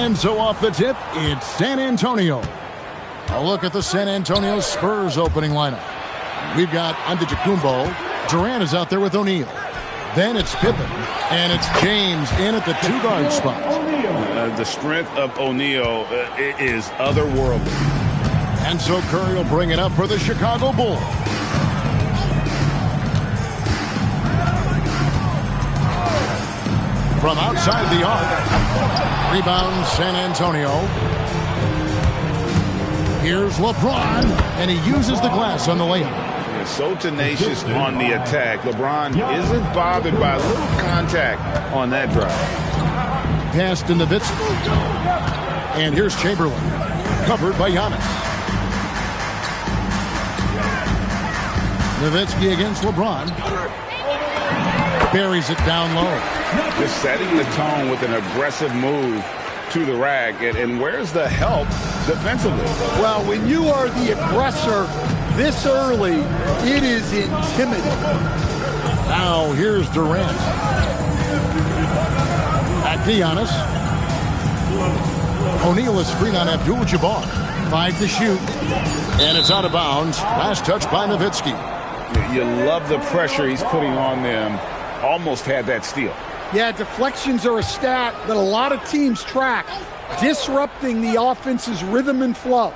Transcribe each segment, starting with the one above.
And so off the tip, it's San Antonio. A look at the San Antonio Spurs opening lineup. We've got Antetokounmpo. Durant is out there with O'Neal. Then it's Pippen. And it's James in at the two-guard spot. The strength of O'Neal is otherworldly. And so Curry will bring it up for the Chicago Bulls. From outside the arc. Rebound San Antonio. Here's LeBron, and he uses the glass on the layup. So tenacious on the attack. LeBron isn't bothered by a little contact on that drive. Pass to Nowitzki. And here's Chamberlain. Covered by Giannis. Nowitzki against LeBron. Buries it down low. Just setting the tone with an aggressive move to the rack. And where's the help defensively? Well, when you are the aggressor this early, it is intimidating. Now here's Durant. Back to Giannis. O'Neal is screen on Abdul-Jabbar. 5 to shoot. And it's out of bounds. Last touch by Nowitzki. You love the pressure he's putting on them. Almost had that steal. Yeah, deflections are a stat that a lot of teams track, disrupting the offense's rhythm and flow.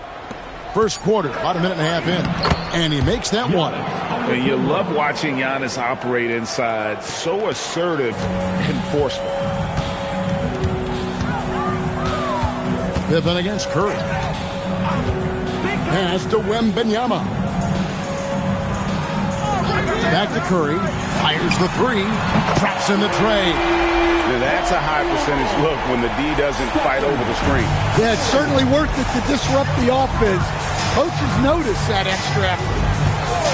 First quarter, about a minute and a half in, and he makes that one. And you love watching Giannis operate inside. So assertive and forceful. Pippen against Curry. Pass to Wembanyama. Back to Curry. Fires the three. Drops in the tray. That's a high percentage look when the D doesn't fight over the screen. Yeah, it's certainly worth it to disrupt the offense. Coaches notice that extra effort.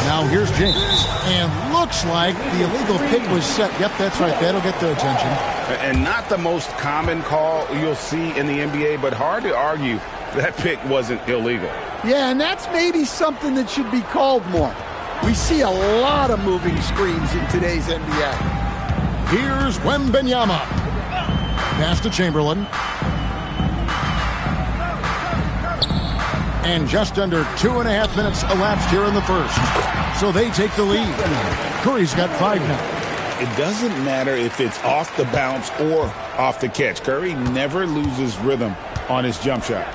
Now here's James. And looks like the illegal pick was set. Yep, that's right. That'll get their attention. And not the most common call you'll see in the NBA, but hard to argue that pick wasn't illegal. Yeah, and that's maybe something that should be called more. We see a lot of moving screens in today's NBA. Here's Wembanyama. Pass to Chamberlain. And just under 2.5 minutes elapsed here in the first. So they take the lead. Curry's got 5 now. It doesn't matter if it's off the bounce or off the catch. Curry never loses rhythm on his jump shot.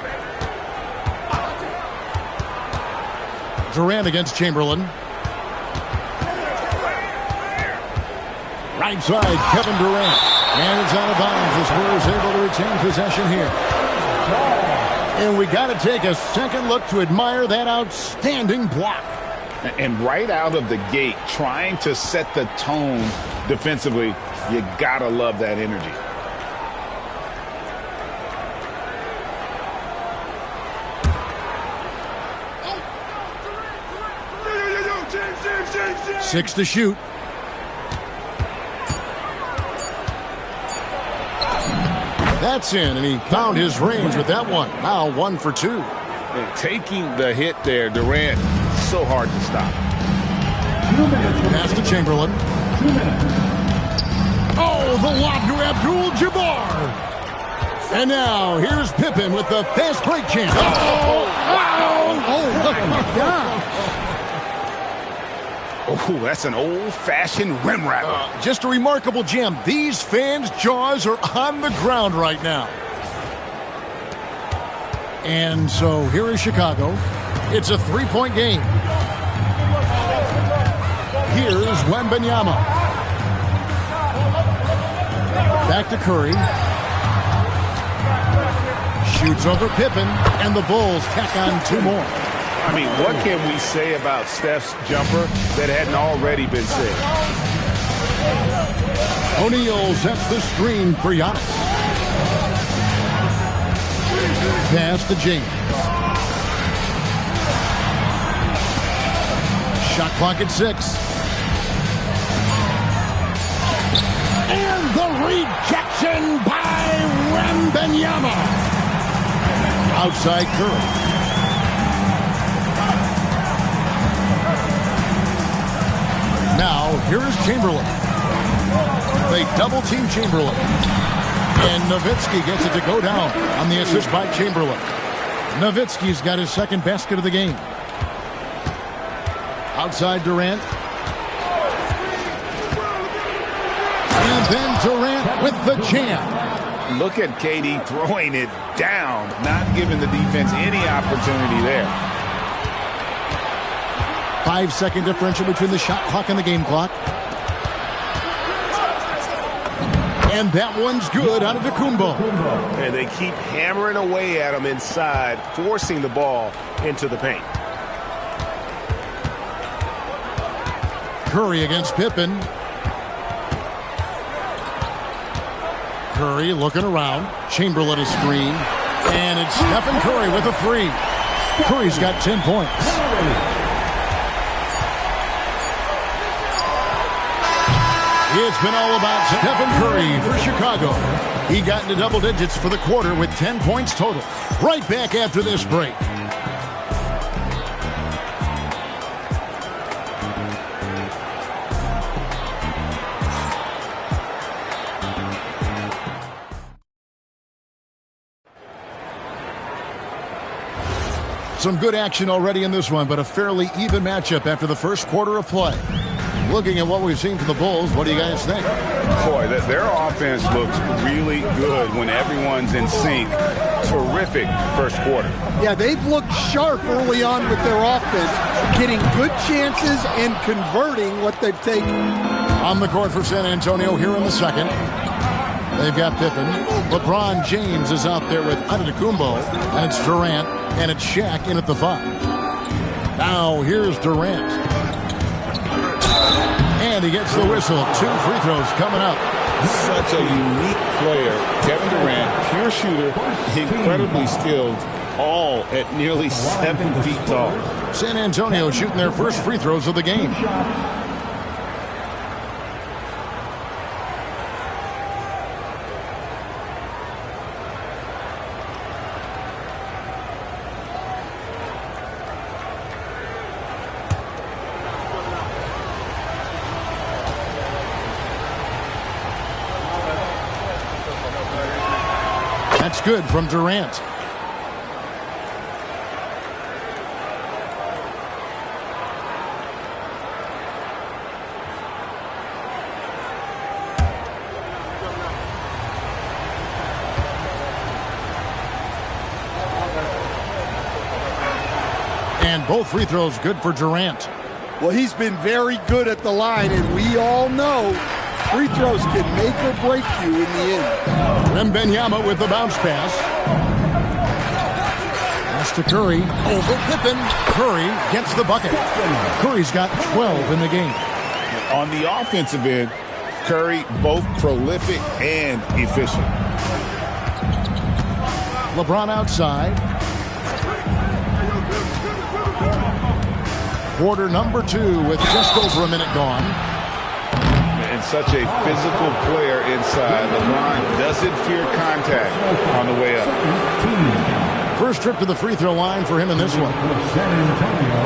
Durant against Chamberlain. Right side, Kevin Durant. And it's out of bounds as Spurs able to retain possession here. And we got to take a second look to admire that outstanding block. And right out of the gate, trying to set the tone defensively, you got to love that energy. Six to shoot. That's in, and he found his range with that one. Now 1 for 2. And taking the hit there, Durant, so hard to stop. Pass to Chamberlain. Oh, the lob to Abdul-Jabbar. And now here's Pippen with the fast break chance. Oh, wow. Oh, my God. Oh, that's an old-fashioned rim wrap. Just a remarkable jam. These fans' jaws are on the ground right now. And so here is Chicago. It's a 3-point game. Here's Wembanyama. Back to Curry. Shoots over Pippen, and the Bulls tack on 2 more. I mean, what can we say about Steph's jumper that hadn't already been said? O'Neal sets the screen for Giannis. Pass to James. Shot clock at 6. And the rejection by Wembanyama. Outside Curry. Now, here is Chamberlain. They double-team Chamberlain. And Nowitzki gets it to go down on the assist by Chamberlain. Nowitzki's got his second basket of the game. Outside Durant. And then Durant with the jam. Look at KD throwing it down, not giving the defense any opportunity there. 5-second differential between the shot clock and the game clock. And that one's good out of Antetokounmpo. And they keep hammering away at him inside, forcing the ball into the paint. Curry against Pippen. Curry looking around. Chamberlain a screen. And it's Stephen Curry with a three. Curry's got 10 points. It's been all about Stephen Curry for Chicago. He got into double digits for the quarter with 10 points total. Right back after this break. Some good action already in this one, but a fairly even matchup after the first quarter of play. Looking at what we've seen from the Bulls, what do you guys think? Boy, their offense looks really good when everyone's in sync. Terrific first quarter. Yeah, they've looked sharp early on with their offense, getting good chances and converting what they've taken. On the court for San Antonio here in the second. They've got Pippen. LeBron James is out there with Antetokounmpo, and it's Durant, and it's Shaq in at the 5. Now here's Durant. And he gets the whistle. 2 free throws coming up. Such a unique player. Kevin Durant, pure shooter, incredibly skilled, all at nearly 7 feet tall. San Antonio shooting their first free throws of the game. That's good from Durant. And both free throws good for Durant. Well, he's been very good at the line, and we all know free throws can make or break you in the end. Wembanyama with the bounce pass. Pass to Curry. Over Pippen. Curry gets the bucket. Curry's got 12 in the game. On the offensive end, Curry both prolific and efficient. LeBron outside. Quarter number 2 with just over a minute gone. And such a physical player inside. LeBron doesn't fear contact on the way up. First trip to the free throw line for him in this one. San Antonio,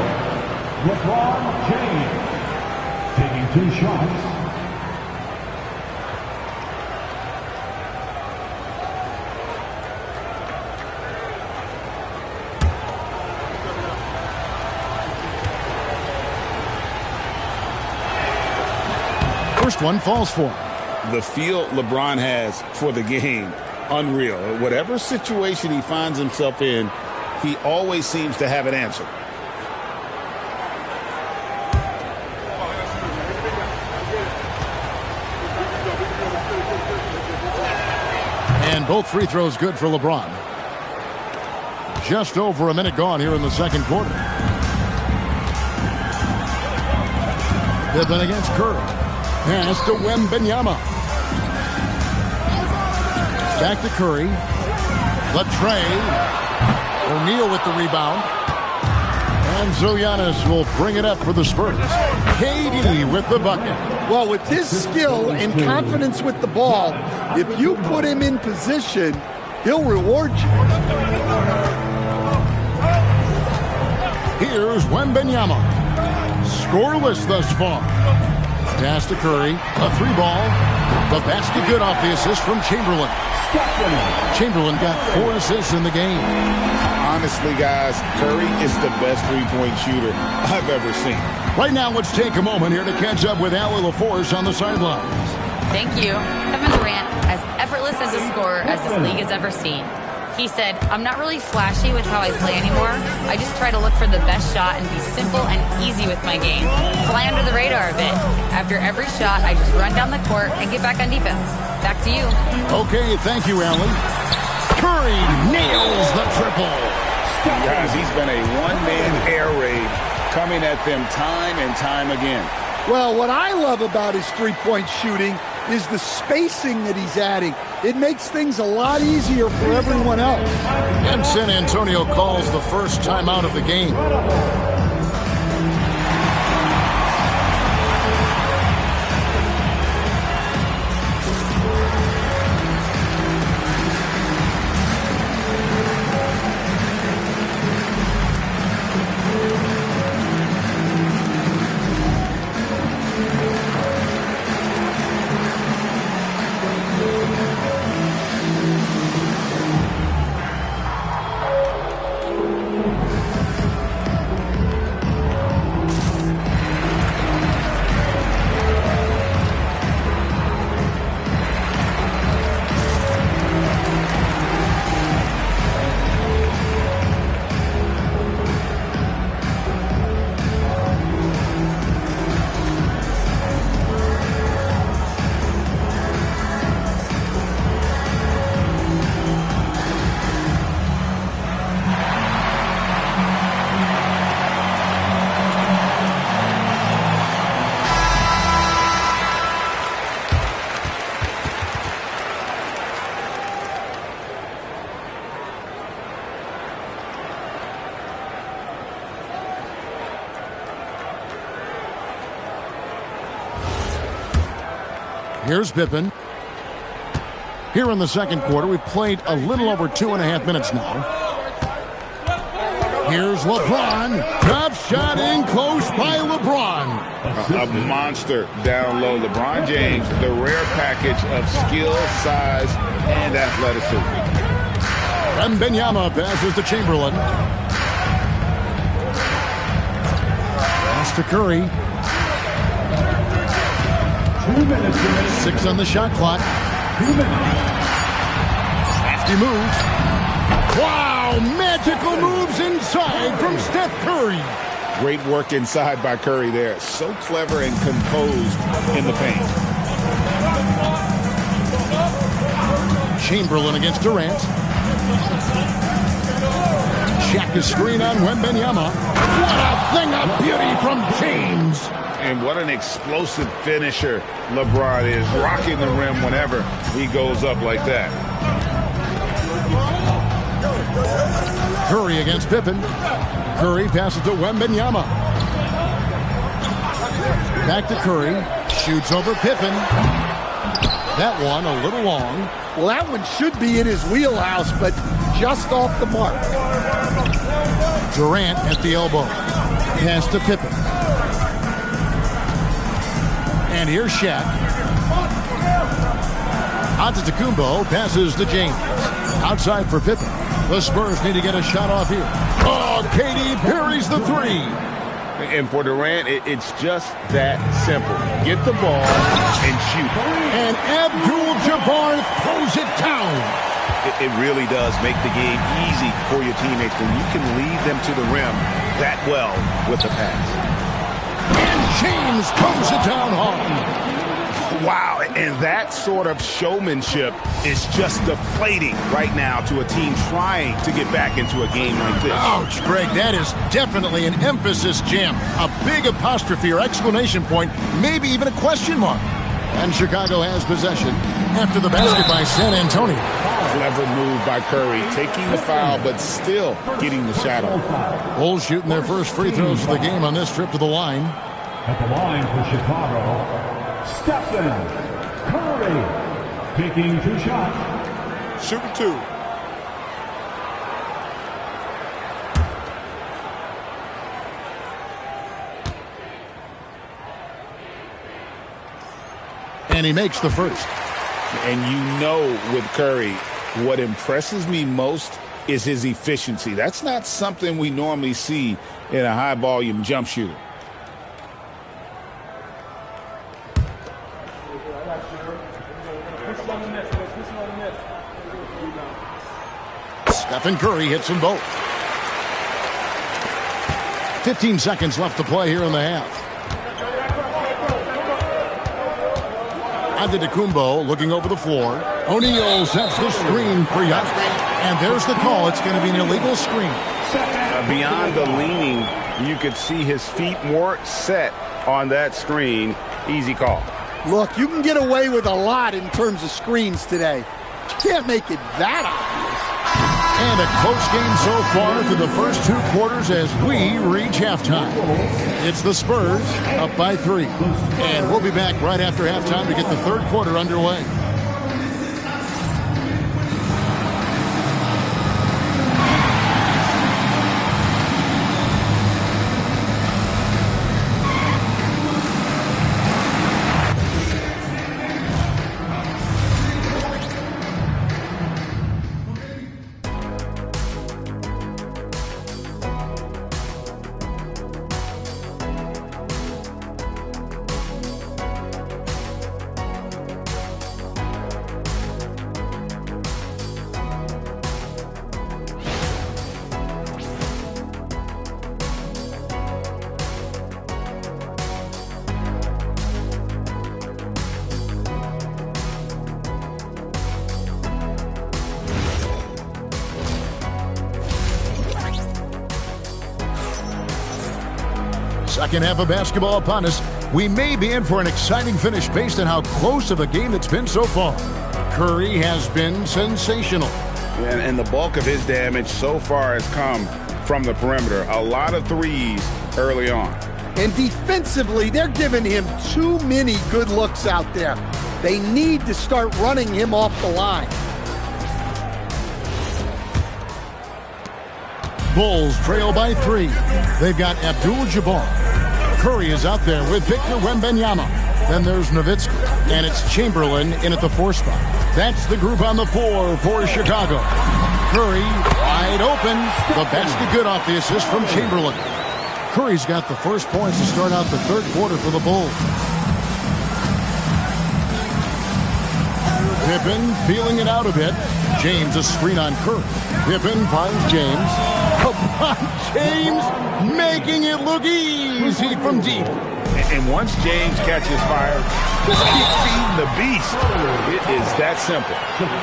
LeBron James taking 2 shots. First one falls for him. The feel LeBron has for the game, unreal. Whatever situation he finds himself in, he always seems to have an answer. And both free throws good for LeBron. Just over a minute gone here in the second quarter. Pippen against Curry. Pass to Wembanyama. Back to Curry. Latrey. O'Neal with the rebound. And Zogiannis will bring it up for the Spurs. KD with the bucket. Well, with his skill and confidence with the ball, if you put him in position, he'll reward you. Here's Wembanyama. Scoreless thus far. Pass to Curry. A 3 ball. The basket good off the assist from Chamberlain. Chamberlain got 4 assists in the game. Honestly, guys, Curry is the best three-point shooter I've ever seen. Right now, let's take a moment here to catch up with Allie LaForce on the sidelines. Thank you. Kevin Durant, as effortless as a scorer as this league has ever seen. He said, "I'm not really flashy with how I play anymore. I just try to look for the best shot and be simple and easy with my game. Fly under the radar a bit. After every shot, I just run down the court and get back on defense." Back to you. Okay, thank you, Allie. Curry nails the triple. Guys, he's been a one-man air raid coming at them time and time again. Well, what I love about his three-point shooting is the spacing that he's adding. It makes things a lot easier for everyone else. And San Antonio calls the first timeout of the game. Here's Pippen. Here in the second quarter, we've played a little over 2.5 minutes now. Here's LeBron. Tough shot in close by LeBron. A monster down low. LeBron James, the rare package of skill, size, and athleticism. Wembanyama passes to Chamberlain. Pass to Curry. 6 on the shot clock. Crafty moves. Wow, magical moves inside from Steph Curry. Great work inside by Curry there. So clever and composed in the paint. Chamberlain against Durant. Check a screen on Wembanyama. What a thing of beauty from James. And what an explosive finisher LeBron is, rocking the rim whenever he goes up like that. Curry against Pippen. Curry passes to Wembanyama. Back to Curry. Shoots over Pippen. That one a little long. Well, that one should be in his wheelhouse, but just off the mark. Durant at the elbow. Pass to Pippen. And here's Shaq. Antetokounmpo passes to James. Outside for Pippen. The Spurs need to get a shot off here. Oh, KD buries the three. And for Durant, it's just that simple. Get the ball and shoot. And Abdul-Jabbar throws it down. It really does make the game easy for your teammates when you can lead them to the rim that well with the pass. And James throws it down hard. Wow, and that sort of showmanship is just deflating right now to a team trying to get back into a game like this. Ouch, Greg, that is definitely an emphasis jam. A big apostrophe or exclamation point, maybe even a question mark. And Chicago has possession after the basket by San Antonio. Clever move by Curry, taking the foul, but still getting the shot off. Bulls shooting their first free throws of the game on this trip to the line. At the line for Chicago, Stephen Curry, taking 2 shots. Shooting 2. And he makes the first. And you know with Curry, what impresses me most is his efficiency. That's not something we normally see in a high-volume jump shooter. Stephen Curry hits them both. 15 seconds left to play here in the half. Antetokounmpo looking over the floor. O'Neal sets the screen for Giannis. And there's the call. It's going to be an illegal screen. Beyond the leaning, you could see his feet more set on that screen. Easy call. Look, you can get away with a lot in terms of screens today. You can't make it that obvious. And a close game so far through the first 2 quarters as we reach halftime. It's the Spurs up by 3. And we'll be back right after halftime to get the third quarter underway. Second half of basketball upon us. We may be in for an exciting finish based on how close of a game it's been so far. Curry has been sensational. And the bulk of his damage so far has come from the perimeter. A lot of threes early on. And defensively, they're giving him too many good looks out there. They need to start running him off the line. Bulls trail by 3. They've got Abdul-Jabbar. Curry is out there with Victor Wembanyama. Then there's Nowitzki. And it's Chamberlain in at the 4 spot. That's the group on the 4 for Chicago. Curry wide open. The basket good off the assist from Chamberlain. Curry's got the first points to start out the third quarter for the Bulls. Pippen feeling it out a bit. James a screen on Curry. Pippen finds James. James making it look easy from deep. And once James catches fire, just keep feeding the beast. It is that simple.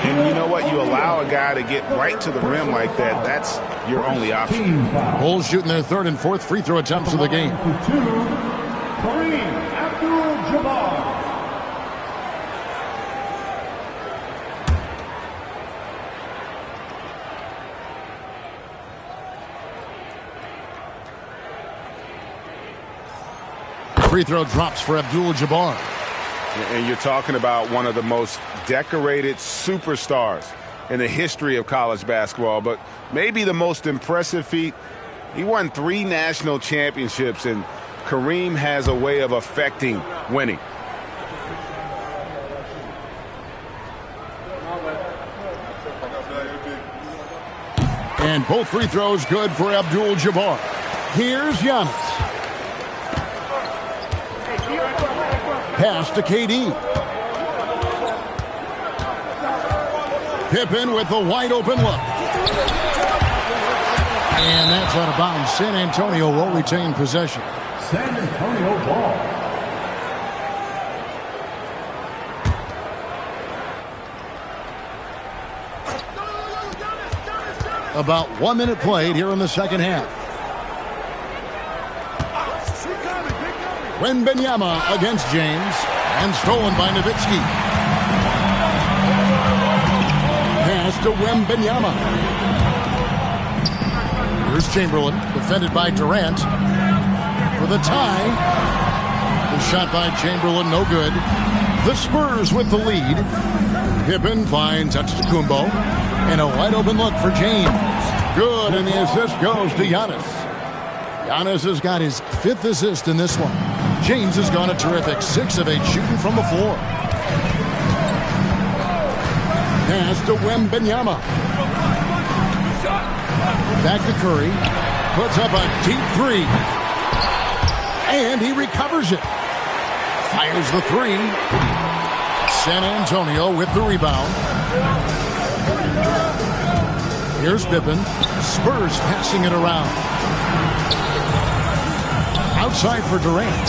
And you know what? You allow a guy to get right to the rim like that, that's your only option. Bulls shooting their third and fourth free throw attempts of the game. Kareem Abdul-Jabbar. Free throw drops for Abdul-Jabbar. And you're talking about one of the most decorated superstars in the history of college basketball, but maybe the most impressive feat. He won 3 national championships, and Kareem has a way of affecting winning. And both free throws good for Abdul-Jabbar. Here's Giannis. Pass to KD. Pippen with the wide open look. And that's out of bounds. San Antonio will retain possession. San Antonio ball. About 1 minute played here in the second half. Wembanyama against James, and stolen by Nowitzki. Pass to Wembanyama. Here's Chamberlain, defended by Durant. For the tie. The shot by Chamberlain, no good. The Spurs with the lead. Pippen finds Antetokounmpo. And a wide open look for James. Good, and the assist goes to Giannis. Giannis has got his 5th assist in this one. James has gone a terrific 6 of 8 shooting from the floor. Pass to Wembanyama. Back to Curry. Puts up a deep three. And he recovers it. Fires the three. San Antonio with the rebound. Here's Pippen. Spurs passing it around. Outside for Durant.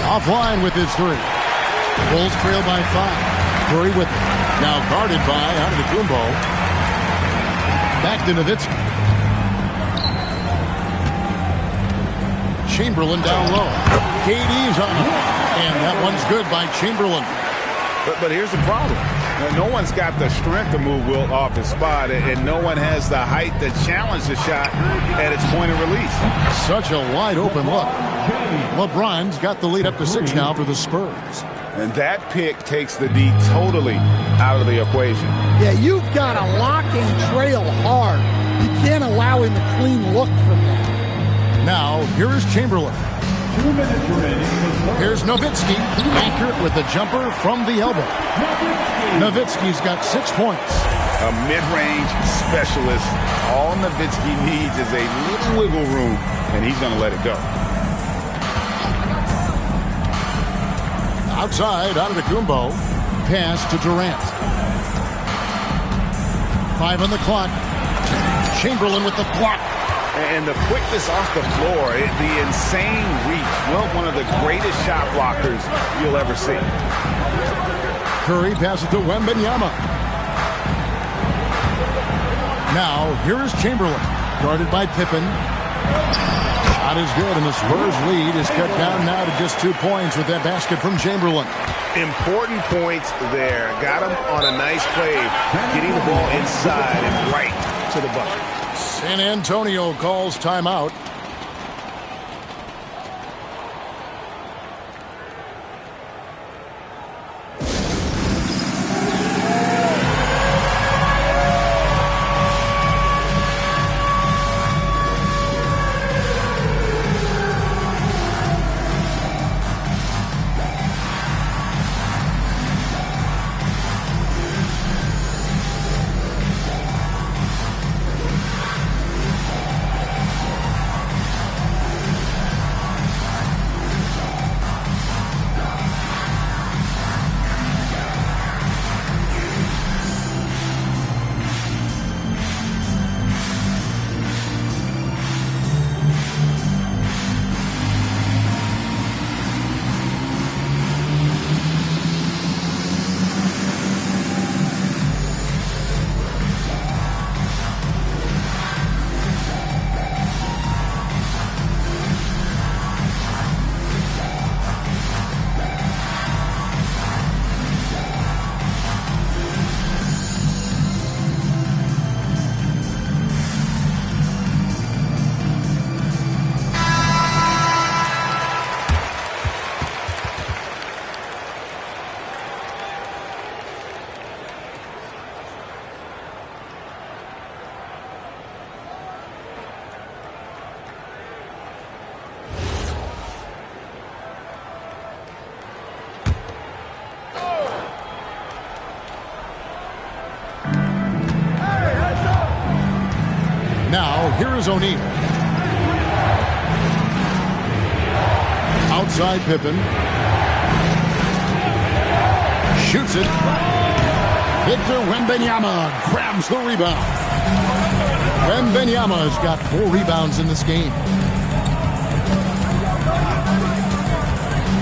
Offline with his three. Bulls trail by 5. Curry with it. Now guarded by Antetokounmpo. Back to Nowitzki. Chamberlain down low. KD's on him. And that one's good by Chamberlain. But here's the problem. No one's got the strength to move Wilt off his spot, and no one has the height to challenge the shot at its point of release. Such a wide open look. LeBron's got the lead up to 6 now for the Spurs. And that pick takes the D totally out of the equation. Yeah, you've got to lock and trail hard. You can't allow him a clean look from that. Now, here's Chamberlain. 2 minutes remaining. Here's Nowitzki. Accurate with the jumper from the elbow. Nowitzki's got 6 points. A mid-range specialist. All Nowitzki needs is a little wiggle room, and he's going to let it go. Outside, Antetokounmpo. Pass to Durant. 5 on the clock. Chamberlain with the block. And the quickness off the floor, the insane reach. Well, one of the greatest shot blockers you'll ever see. Curry passes to Wembanyama. Now, here's Chamberlain. Guarded by Pippen. Shot is good, and the Spurs lead is cut down now to just 2 points with that basket from Chamberlain. Important points there. Got him on a nice play, getting the ball inside and right to the bucket. San Antonio calls timeout. Now, here is O'Neal. Outside Pippen. Shoots it. Victor Wembanyama grabs the rebound. Wembanyama's got 4 rebounds in this game.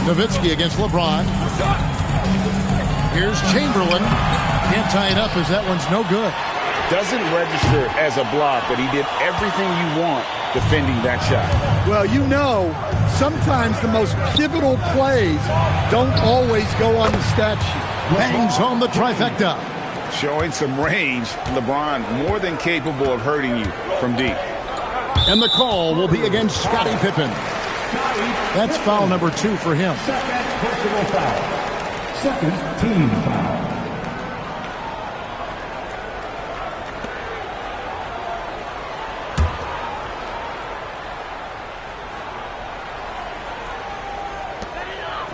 Nowitzki against LeBron. Here's Chamberlain. Can't tie it up as that one's no good. Doesn't register as a block, but he did everything you want defending that shot. Well, you know, sometimes the most pivotal plays don't always go on the stat sheet. Bangs home the trifecta. Showing some range, LeBron more than capable of hurting you from deep. And the call will be against Scottie Pippen. That's foul number 2 for him. Second personal foul. Second team foul.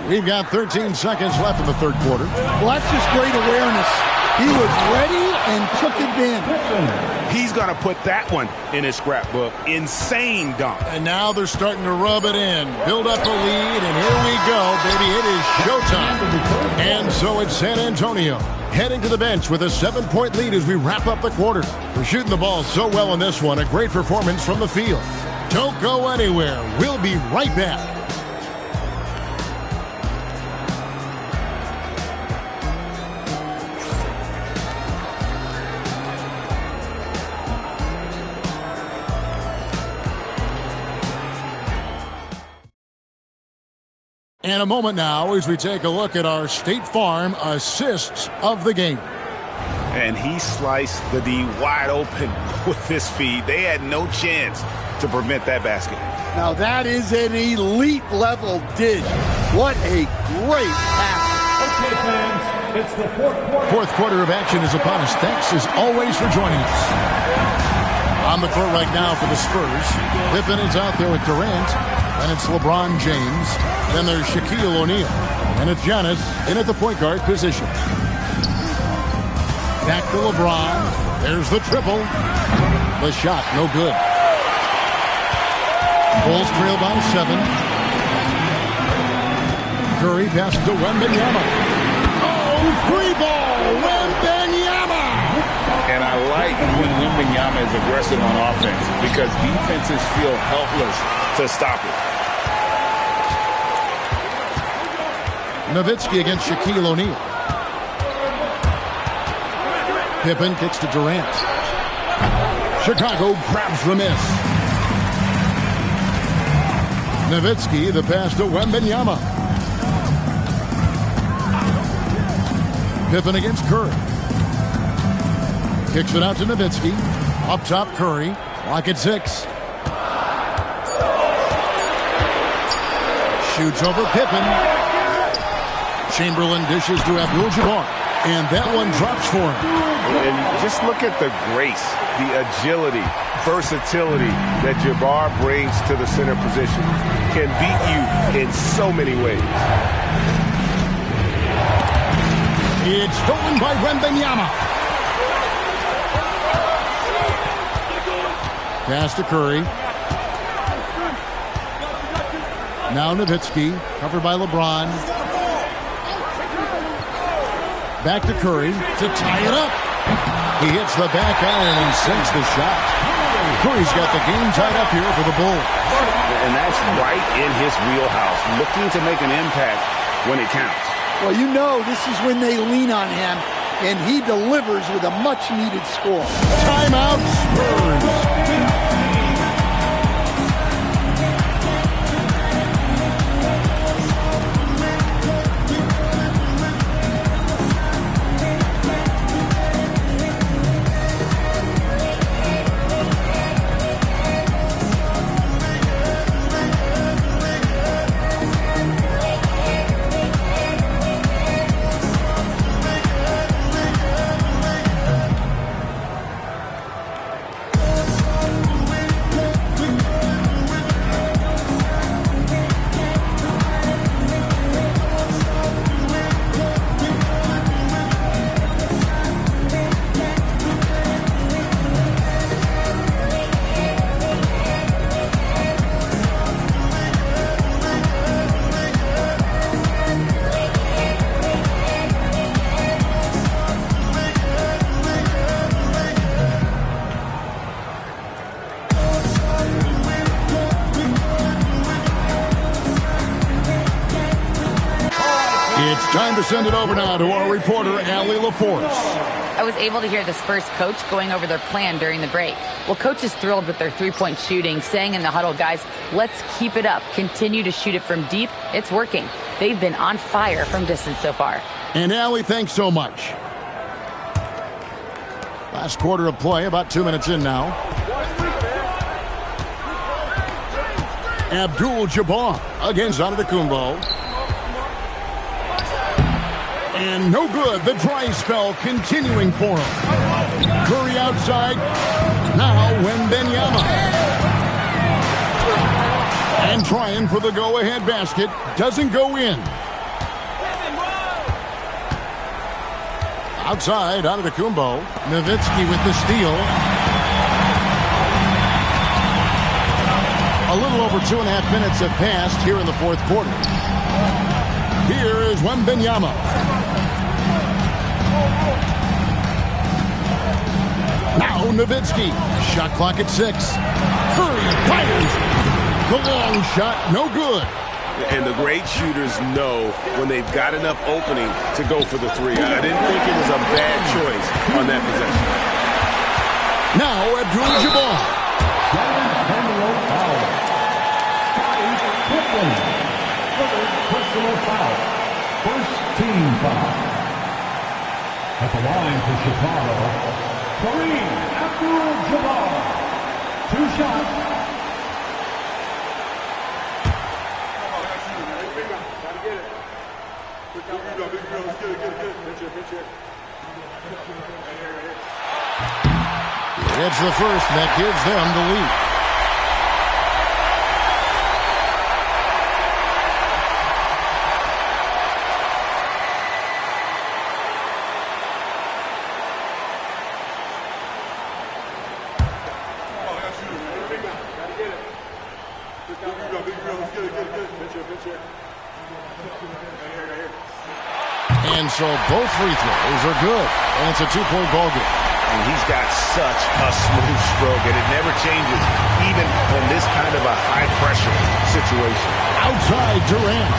We've got 13 seconds left in the third quarter. Well, that's just great awareness. He was ready and took advantage. He's going to put that one in his scrapbook. Insane dunk. And now they're starting to rub it in. Build up a lead, and here we go, baby. It is showtime. And so it's San Antonio heading to the bench with a 7-point lead as we wrap up the quarter. We're shooting the ball so well in this one. A great performance from the field. Don't go anywhere. We'll be right back. And a moment now as we take a look at our State Farm assists of the game. And he sliced the D wide open with this feed. They had no chance to prevent that basket. Now that is an elite level dish. What a great pass. Okay, fans, it's the fourth quarter. Fourth quarter of action is upon us. Thanks as always for joining us. On the court right now for the Spurs. Pippen is out there with Durant. Then it's LeBron James. Then there's Shaquille O'Neal. And it's Giannis in at the point guard position. Back to LeBron. There's the triple. The shot, no good. Bulls trail by 7. Curry passes to Wembanyama. Oh, free ball! Wembanyama! And I like when Wembanyama is aggressive on offense because defenses feel helpless to stop it. Nowitzki against Shaquille O'Neal. Pippen kicks to Durant. Chicago grabs the miss. Nowitzki, the pass to Wembanyama. Pippen against Curry. Kicks it out to Nowitzki. Up top, Curry. Clock at 6. Shoots over Pippen. Chamberlain dishes to Abdul-Jabbar. And that one drops for him. And just look at the grace, the agility, versatility that Jabbar brings to the center position. Can beat you in so many ways. It's stolen by Wembanyama. Pass to Curry. Now Nowitzki, covered by LeBron. Back to Curry to tie it up. He hits the back iron and sinks the shot. Curry's got the game tied up here for the Bulls. And that's right in his wheelhouse, looking to make an impact when it counts. Well, you know this is when they lean on him, and he delivers with a much-needed score. Timeout, Spurs. It's time to send it over now to our reporter, Allie LaForce. I was able to hear the Spurs coach going over their plan during the break. Well, coach is thrilled with their three-point shooting, saying in the huddle, guys, let's keep it up. Continue to shoot it from deep. It's working. They've been on fire from distance so far. And Allie, thanks so much. Last quarter of play, about 2 minutes in now. Abdul-Jabbar against Antetokounmpo. And no good. The dry spell continuing for him. Curry outside. Now Wembanyama. And trying for the go-ahead basket. Doesn't go in. Outside, Antetokounmpo. Nowitzki with the steal. A little over 2.5 minutes have passed here in the fourth quarter. Here is Wembanyama. Now Nowitzki. Shot clock at 6. Curry fires. The long shot, no good. And the great shooters know when they've got enough opening to go for the three. I didn't think it was a bad choice on that possession. Now Abdul-Jabbar. Personal foul. First team foul. At the line for Chicago, Kareem Abdul-Jabbar. 2 shots. It's the first, and that gives them the lead. And so both free throws are good. And it's a 2-point ball game. And he's got such a smooth stroke, and it never changes, even in this kind of a high-pressure situation. Outside Durant.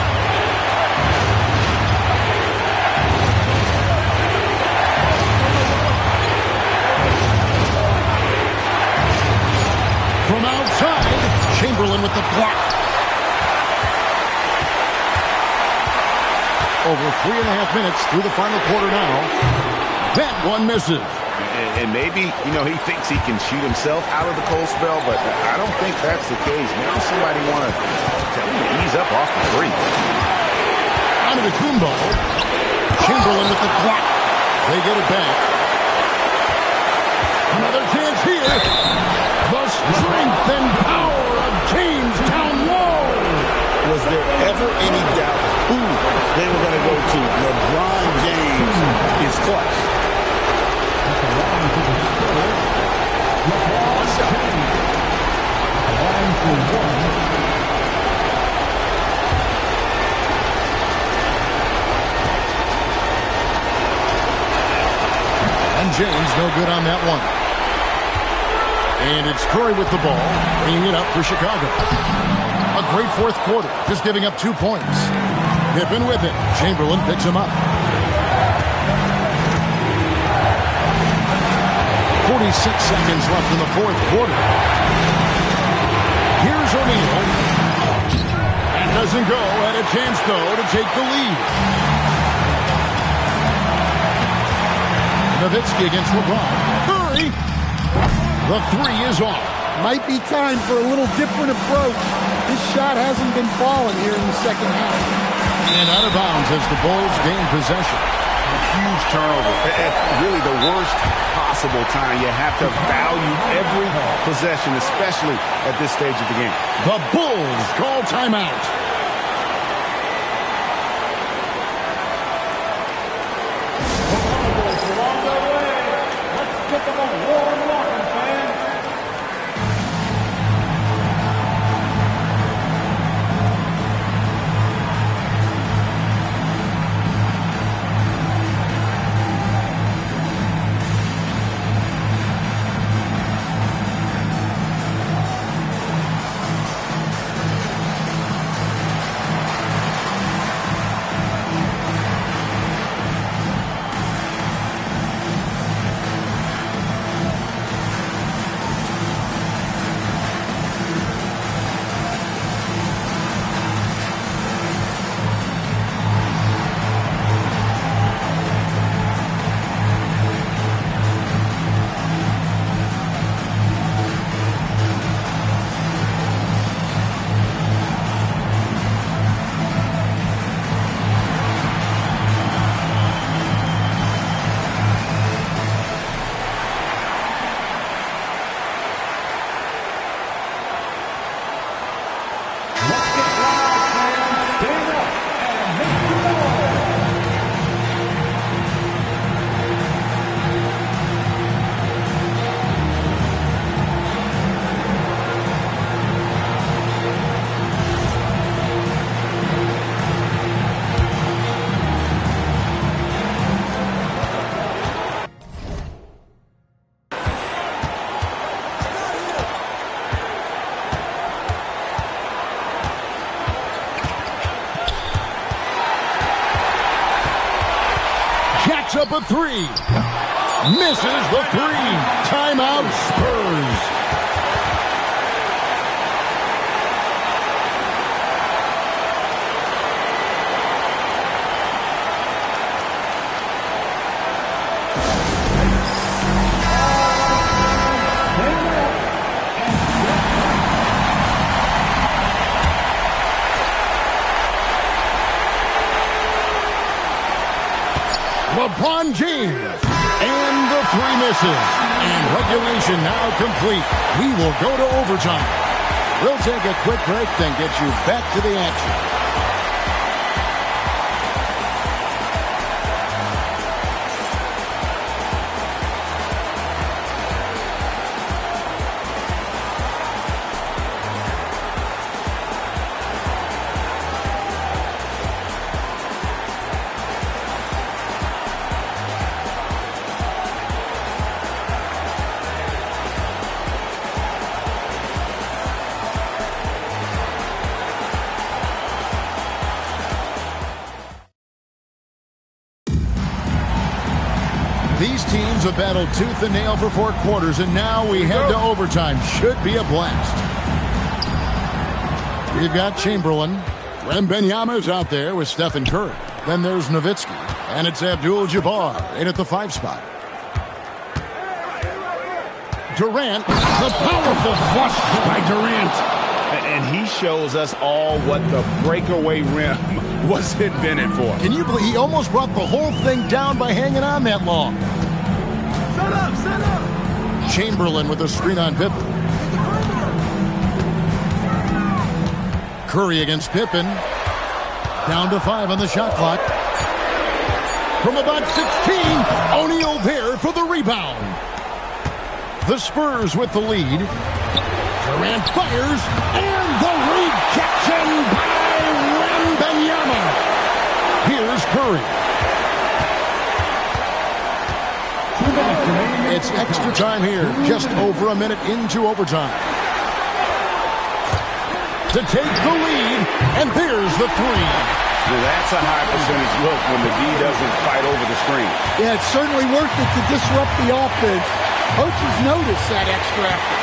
From outside, Chamberlain with the block. Over 3.5 minutes through the final quarter now. That one misses. And maybe, he thinks he can shoot himself out of the cold spell, but I don't think that's the case. Maybe somebody want to tell him to ease up off the three. Antetokounmpo. Chamberlain with the block. They get it back. Another chance here. The strength and power of Jamestown Low. Was there ever any doubt who they were going to go to? LeBron James is clutch. And James no good on that one. And it's Curry with the ball, bringing it up for Chicago. A great fourth quarter, just giving up 2 points. Pippen with it. Chamberlain picks him up. 46 seconds left in the fourth quarter. Here's O'Neal. And doesn't go. Had a chance, though, to take the lead. Nowitzki against LeBron. Curry. The three is off. Might be time for a little different approach. This shot hasn't been falling here in the second half. And out of bounds as the Bulls gain possession. Huge turnover. At really the worst possible time. You have to value every possession, especially at this stage of the game. The Bulls call timeout. Let's get them a warm welcome, fans. up a three. Misses the three. Timeout, Spurs. LeBron James, and the three misses. And regulation now complete. We will go to overtime. We'll take a quick break, then get you back to the action. These teams have battled tooth and nail for 4 quarters, and now we head to overtime. Should be a blast. We've got Chamberlain. Wembanyama's out there with Stephen Curry. Then there's Nowitzki. And it's Abdul-Jabbar in at the 5 spot. Durant, the powerful flush by Durant. And he shows us all what the breakaway rim was invented for. Can you believe he almost brought the whole thing down by hanging on that long? Set up. Chamberlain with a screen on Pippen. Curry against Pippen. Down to 5 on the shot clock. From about 16, O'Neal there for the rebound. The Spurs with the lead. Durant fires, and the rejection by Wembanyama. Here's Curry. It's extra time here, just over a minute into overtime. To take the lead, and there's the three. Well, that's a high percentage look when the D doesn't fight over the screen. Yeah, it's certainly worth it to disrupt the offense. Coaches notice that extra effort.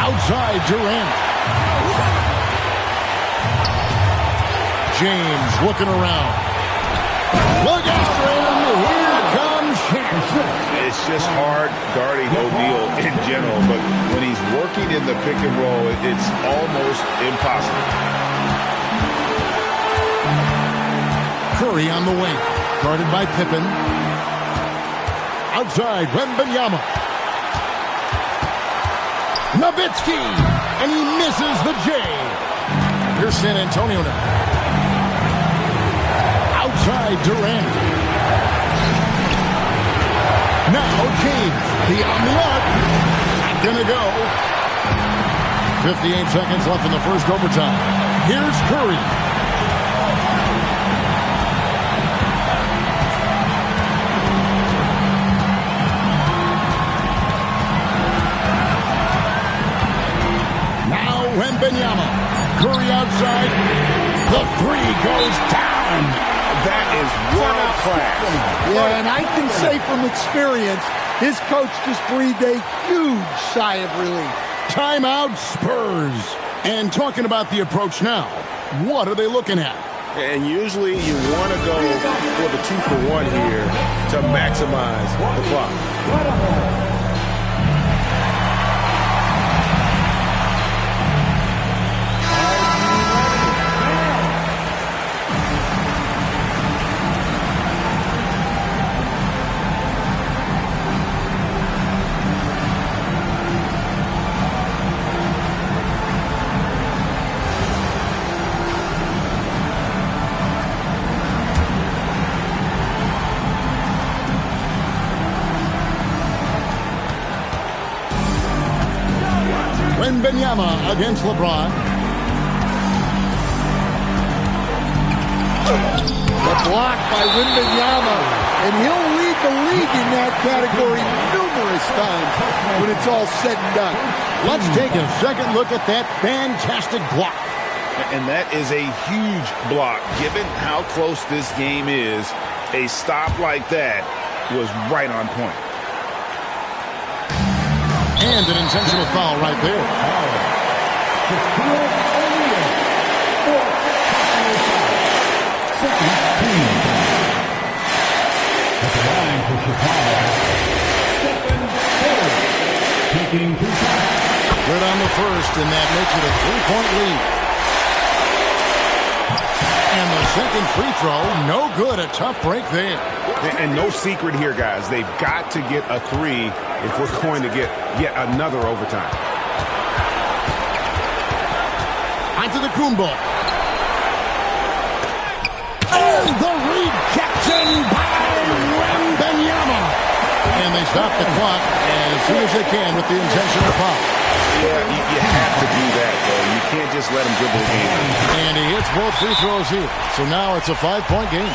Outside Durant. James looking around. Look after him. Here comes Shaq. It's just hard guarding O'Neal in general, but when he's working in the pick and roll, it's almost impossible. Curry on the wing. Guarded by Pippen. Outside Wembanyama. Nowitzki, and he misses the J. Here's San Antonio now. Outside Durant. Now James, beyond the arc. Not gonna go. 58 seconds left in the first overtime. Here's Curry. Wembanyama. Curry outside. The three goes down. That is world class. Yeah, and I can say from experience, his coach just breathed a huge sigh of relief. Timeout, Spurs. And talking about the approach now, what are they looking at? And usually you want to go for the 2-for-1 here to maximize the clock. Wembanyama against LeBron. The block by Wembanyama, and he'll lead the league in that category numerous times when it's all said and done. Let's take a second look at that fantastic block. And that is a huge block, given how close this game is A stop like that was right on point. And an intentional foul right there. Second team. At the line for Chicago, Stephen Curry, taking 2 shots. Good on the first, and that makes it a 3-point lead. And the second free throw, no good. A tough break there. And no secret here, guys. They've got to get a 3 if we're going to get yet another overtime. Onto the Kumbo. Oh, the rejection by Wembanyama. And they stop the clock as soon as they can with the intentional foul. Yeah, you have to do that, though. You can't just let them dribble the game. And he hits both free throws here. So now it's a 5-point game.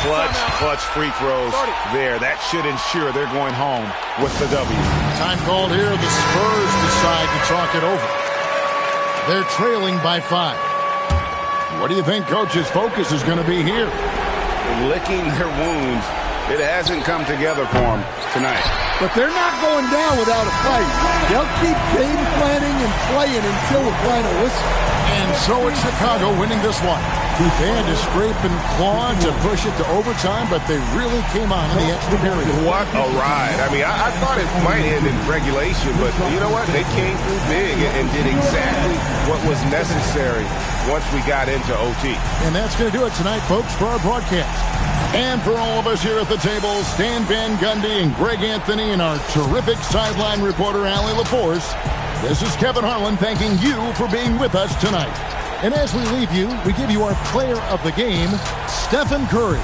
Clutch free throws there. That should ensure they're going home with the W. Time called here. The Spurs decide to talk it over. They're trailing by 5. What do you think Coach's focus is going to be here? Licking their wounds. It hasn't come together for them tonight. But they're not going down without a fight. They'll keep game planning and playing until the final whistle. And so it's Chicago winning this one. They had to scrape and claw to push it to overtime, but they really came on in the extra period. What a ride. I mean, I thought it might end in regulation, but you know what? They came through big and did exactly what was necessary once we got into OT. And that's going to do it tonight, folks, for our broadcast. And for all of us here at the table, Stan Van Gundy and Greg Anthony and our terrific sideline reporter, Allie LaForce, this is Kevin Harlan thanking you for being with us tonight. And as we leave you, we give you our player of the game, Stephen Curry.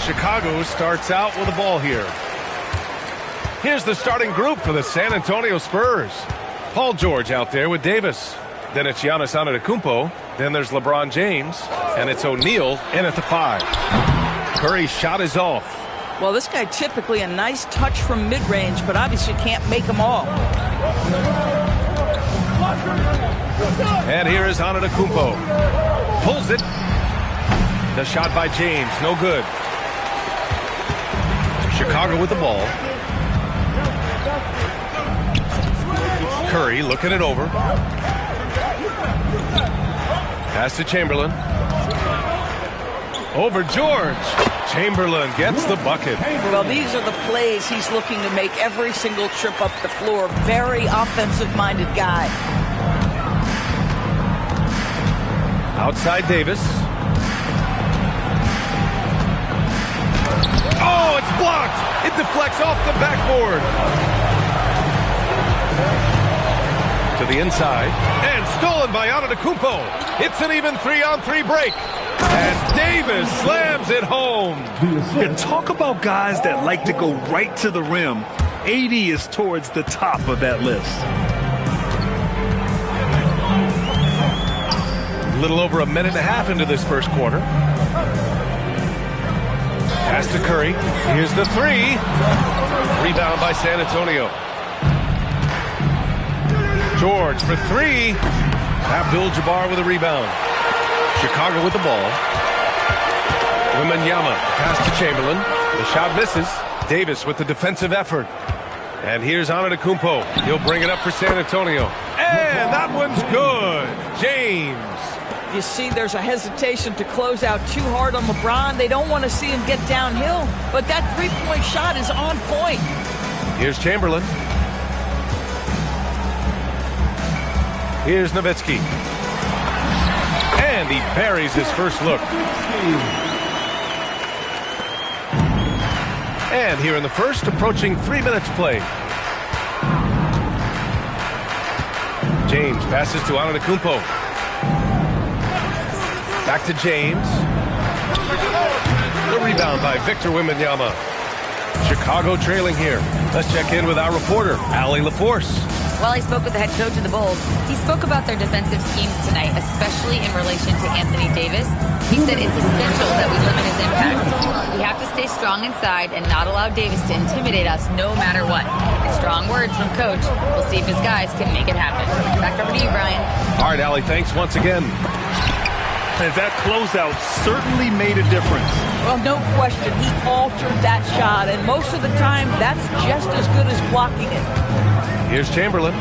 Chicago starts out with the ball here. Here's the starting group for the San Antonio Spurs. Paul George out there with Davis. Then it's Giannis Antetokounmpo. Then there's LeBron James. And it's O'Neal in at the 5. Curry's shot is off. Well, this guy typically a nice touch from mid-range, but obviously can't make them all. And here is Antetokounmpo. Pulls it. The shot by James, no good. Chicago with the ball. Curry looking it over. Pass to Chamberlain. Over George. Chamberlain gets the bucket. Well, these are the plays he's looking to make every single trip up the floor. Very offensive-minded guy. Outside Davis. Oh, it's blocked. It deflects off the backboard. To the inside. And stolen by Antetokounmpo. It's an even 3-on-3 break. And Davis slams it home. Yeah, talk about guys that like to go right to the rim. AD is towards the top of that list. A little over a minute and a half into this first quarter. Pass to Curry. Here's the 3. Rebound by San Antonio. George for 3. Abdul-Jabbar with a rebound. Chicago with the ball. Wembanyama pass to Chamberlain. The shot misses. Davis with the defensive effort. And here's Antetokounmpo. He'll bring it up for San Antonio. And that one's good. James. You see there's a hesitation to close out too hard on LeBron. They don't want to see him get downhill. But that three-point shot is on point. Here's Chamberlain. Here's Nowitzki. And he buries his first look. And here in the first, approaching 3 minutes played. James passes to Antetokounmpo. Back to James. The rebound by Victor Wembanyama. Chicago trailing here. Let's check in with our reporter, Allie LaForce. While he spoke with the head coach of the Bulls, he spoke about their defensive schemes tonight, especially in relation to Anthony Davis. He said it's essential that we limit his impact. We have to stay strong inside and not allow Davis to intimidate us no matter what. Strong words from coach. We'll see if his guys can make it happen. Back over to you, Brian. All right, Allie, thanks once again. And that closeout certainly made a difference. Well, no question. He altered that shot, and most of the time, that's just as good as blocking it. Here's Chamberlain.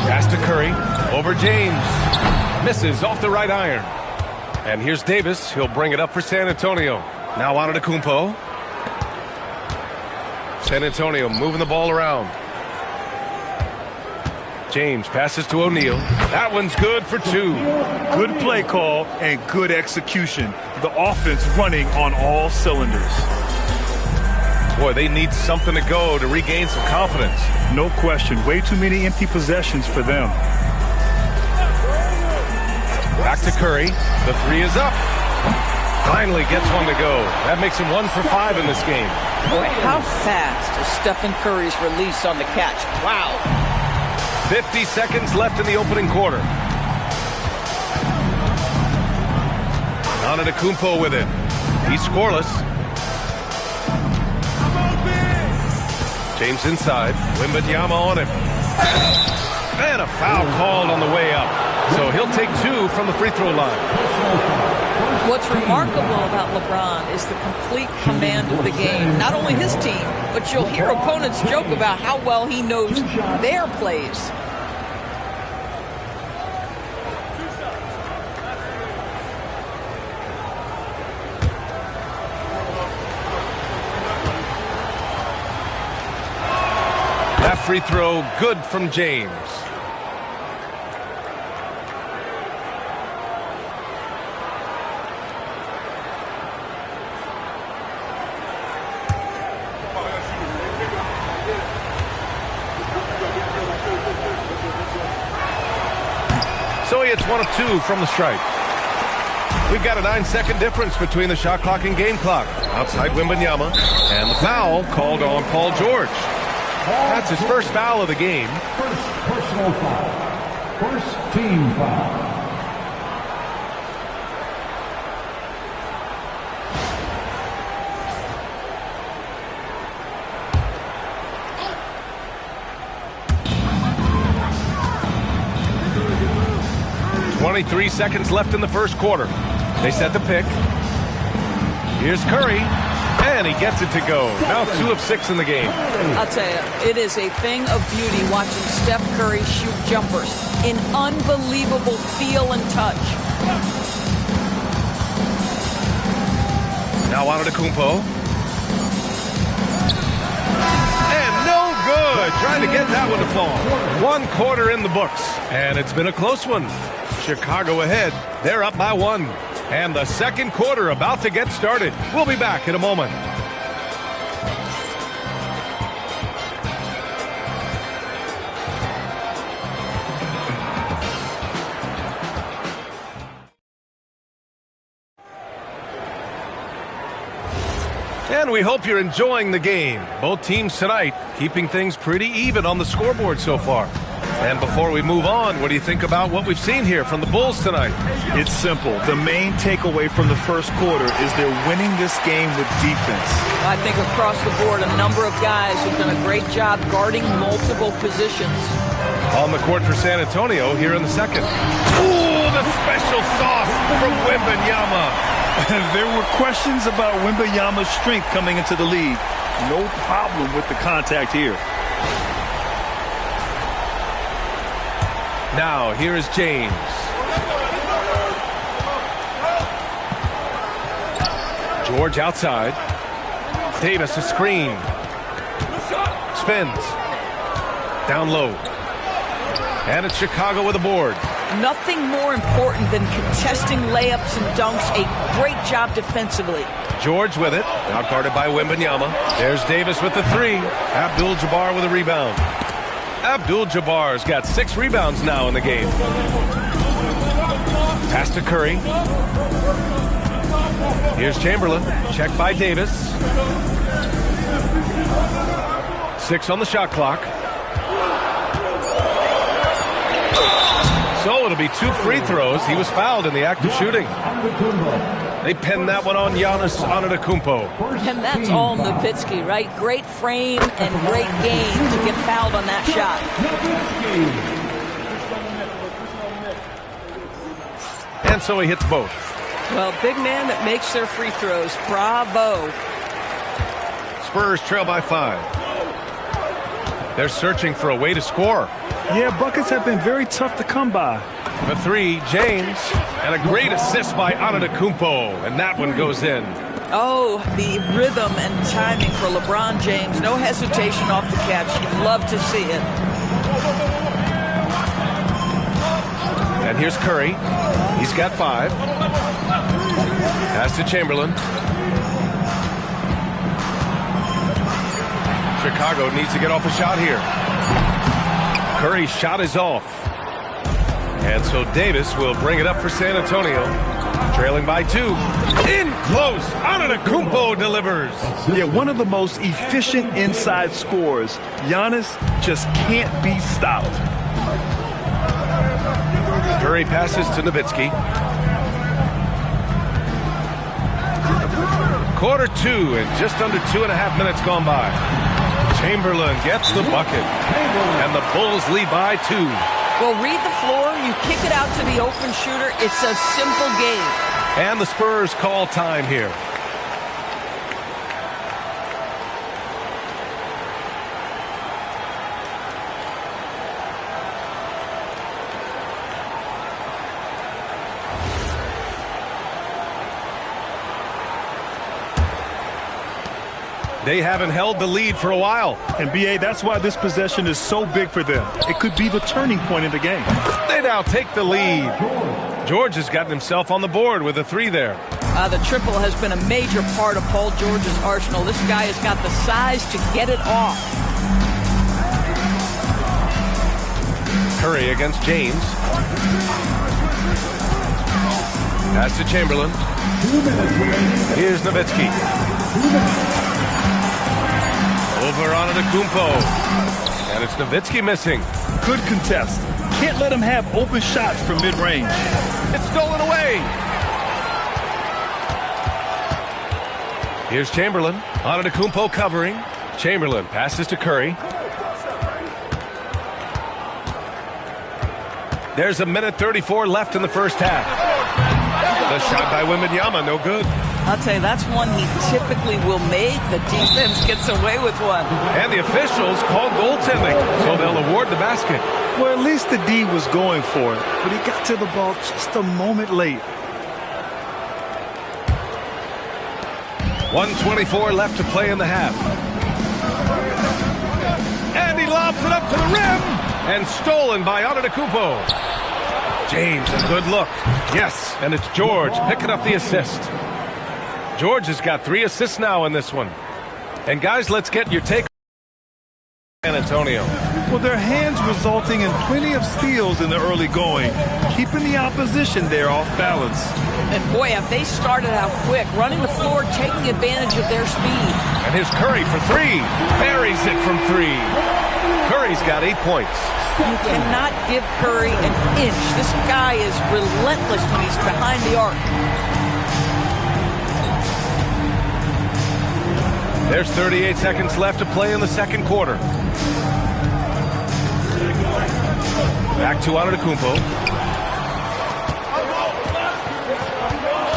Pass to Curry. Over James. Misses off the right iron. And here's Davis. He'll bring it up for San Antonio. Now Antetokounmpo. San Antonio moving the ball around. James passes to O'Neal. That one's good for 2. Good play call and good execution. The offense running on all cylinders. Boy, they need something to go to regain some confidence. No question. Way too many empty possessions for them. Back to Curry. The 3 is up. Finally gets one to go. That makes him 1 for 5 in this game. Boy, how fast is Stephen Curry's release on the catch? Wow. 50 seconds left in the opening quarter. Antetokounmpo with it. He's scoreless. James inside. Wembanyama on him. And a foul called on the way up. So he'll take 2 from the free throw line. What's remarkable about LeBron is the complete command of the game. Not only his team, but you'll hear opponents joke about how well he knows their plays. That free throw good from James. So he hits 1 of 2 from the strike. We've got a 9-second difference between the shot clock and game clock. Outside Wembanyama, and the foul called on Paul George. That's his first foul of the game. First personal foul. First team foul. .23 seconds left in the first quarter. They set the pick. Here's Curry, and he gets it to go. Now 2 of 6 in the game. I'll tell you, it is a thing of beauty watching Steph Curry shoot jumpers in unbelievable feel and touch. Now Antetokounmpo. And no good. Trying to get that one to fall. 1 quarter in the books, and it's been a close one. Chicago ahead. They're up by 1. And the second quarter about to get started. We'll be back in a moment. And we hope you're enjoying the game. Both teams tonight keeping things pretty even on the scoreboard so far. And before we move on, what do you think about what we've seen here from the Bulls tonight? It's simple. The main takeaway from the first quarter is they're winning this game with defense. I think across the board, a number of guys have done a great job guarding multiple positions. On the court for San Antonio here in the second. Ooh, the special sauce from Wembanyama. There were questions about Wembanyama's strength coming into the league. No problem with the contact here. Now, here is James. George outside. Davis a screen. Spins. Down low. And it's Chicago with a board. Nothing more important than contesting layups and dunks. A great job defensively. George with it. Now guarded by Wembanyama. There's Davis with the 3. Abdul-Jabbar with a rebound. Abdul-Jabbar's got 6 rebounds now in the game. Pass to Curry. Here's Chamberlain. Checked by Davis. 6 on the shot clock. So it'll be 2 free throws. He was fouled in the act of shooting. They pinned that one on Giannis Antetokounmpo. And that's all Nowitzki, right? Great frame and great game to get fouled on that shot. And so he hits both. Well, big man that makes their free throws. Bravo. Spurs trail by 5. They're searching for a way to score. Yeah, buckets have been very tough to come by. The 3, James, and a great assist by Antetokounmpo, and that one goes in. Oh, the rhythm and timing for LeBron James. No hesitation off the catch. You'd love to see it. And here's Curry. He's got 5. Pass to Chamberlain. Chicago needs to get off a shot here. Curry's shot is off. And so Davis will bring it up for San Antonio. Trailing by 2. In close. Antetokounmpo delivers. Yeah, one of the most efficient inside scorers. Giannis just can't be stopped. Curry passes to Nowitzki. Quarter 2 and just under 2.5 minutes gone by. Chamberlain gets the bucket. And the Bulls lead by 2. Well, read the floor. You kick it out to the open shooter. It's a simple game. And the Spurs call time here. They haven't held the lead for a while. And, B.A., that's why this possession is so big for them. It could be the turning point in the game. They now take the lead. George has gotten himself on the board with a 3 there. The triple has been a major part of Paul George's arsenal. This guy has got the size to get it off. Curry against James. Pass to Chamberlain. Here's Nowitzki. Over on Antetokounmpo. And it's Nowitzki missing. Good contest. Can't let him have open shots from mid-range. It's stolen away. Here's Chamberlain. Antetokounmpo covering. Chamberlain passes to Curry. There's a minute 34 left in the first half. The shot by Wembanyama, no good. I'll tell you, that's one he typically will make. The defense gets away with one. And the officials called goaltending, so they'll award the basket. Well, at least the D was going for it, but he got to the ball just a moment late. 1:24 left to play in the half. And he lobs it up to the rim. And stolen by Antetokounmpo. James, a good look. Yes, and it's George picking up the assist. George has got 3 assists now in this one. And guys, let's get your take on San Antonio. Well, their hands resulting in plenty of steals in the early going, keeping the opposition there off balance. And boy, have they started out quick, running the floor, taking advantage of their speed. And here's Curry for 3. Buries it from 3. Curry's got 8 points. You cannot give Curry an inch. This guy is relentless when he's behind the arc. There's 38 seconds left to play in the second quarter. Back to Antetokounmpo.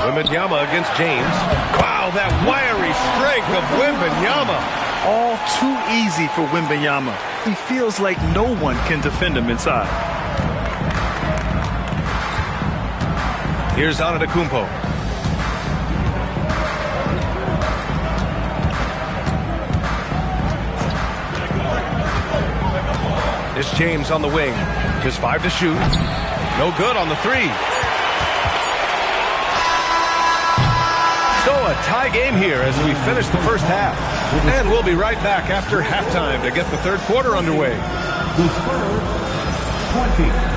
Wembanyama against James. Wow, that wiry strength of Wembanyama. All too easy for Wembanyama. He feels like no one can defend him inside. Here's Antetokounmpo. It's James on the wing. Just 5 to shoot. No good on the 3. So a tie game here as we finish the first half. And we'll be right back after halftime to get the third quarter underway. The Spurs 20.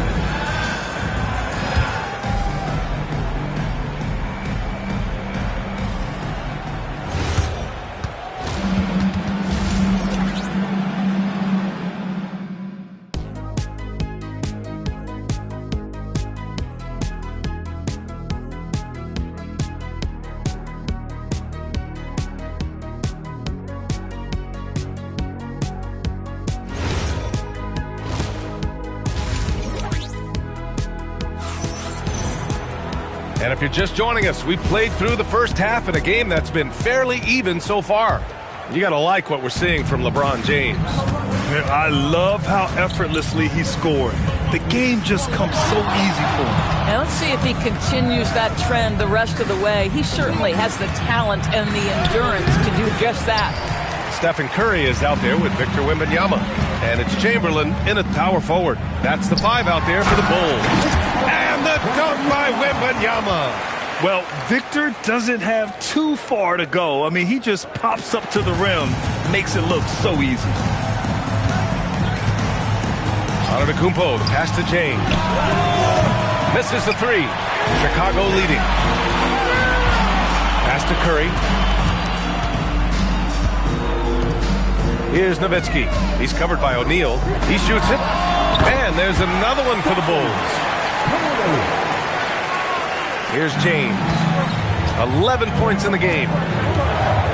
And if you're just joining us, we played through the first half in a game that's been fairly even so far. You got to like what we're seeing from LeBron James. I love how effortlessly he scored. The game just comes so easy for him. Now let's see if he continues that trend the rest of the way. He certainly has the talent and the endurance to do just that. Stephen Curry is out there with Victor Wembanyama. And it's Chamberlain in at power forward. That's the 5 out there for the Bulls. And the dunk by Wembanyama. Well, Victor doesn't have too far to go. I mean, he just pops up to the rim, makes it look so easy. Antetokounmpo, the pass to James. Misses the 3. Chicago leading. Pass to Curry. Here's Nowitzki. He's covered by O'Neal. He shoots it. And there's another one for the Bulls. Here's James. 11 points in the game.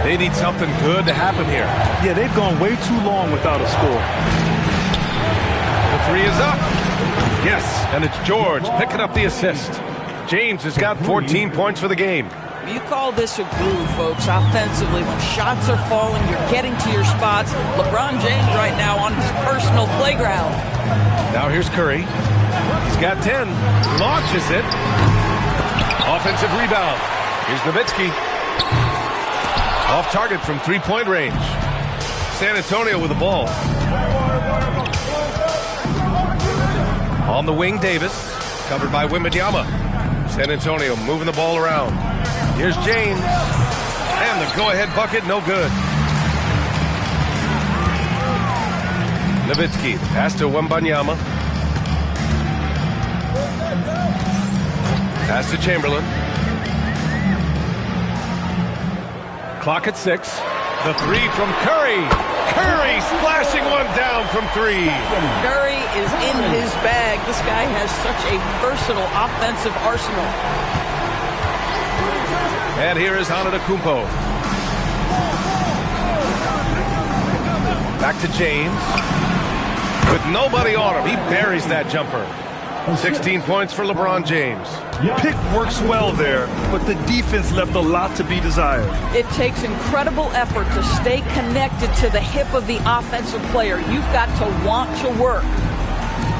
They need something good to happen here. Yeah, they've gone way too long without a score. The 3 is up. Yes, and it's George picking up the assist. James has got 14 points for the game. You call this a groove, folks, offensively. When shots are falling, you're getting to your spots. LeBron James right now on his personal playground. Now here's Curry. He's got 10. Launches it. Offensive rebound. Here's Nowitzki. Off target from three-point range. San Antonio with the ball. On the wing, Davis. Covered by Wembanyama. San Antonio moving the ball around. Here's James. And the go-ahead bucket, no good. Nowitzki, pass to Wembanyama. Pass to Chamberlain. Clock at 6. The three from Curry. Curry splashing one down from 3. Curry is in his bag. This guy has such a versatile offensive arsenal. And here is Antetokounmpo. Back to James. With nobody on him, he buries that jumper. 16 points for LeBron James. Pick works well there, but the defense left a lot to be desired. It takes incredible effort to stay connected to the hip of the offensive player. You've got to want to work.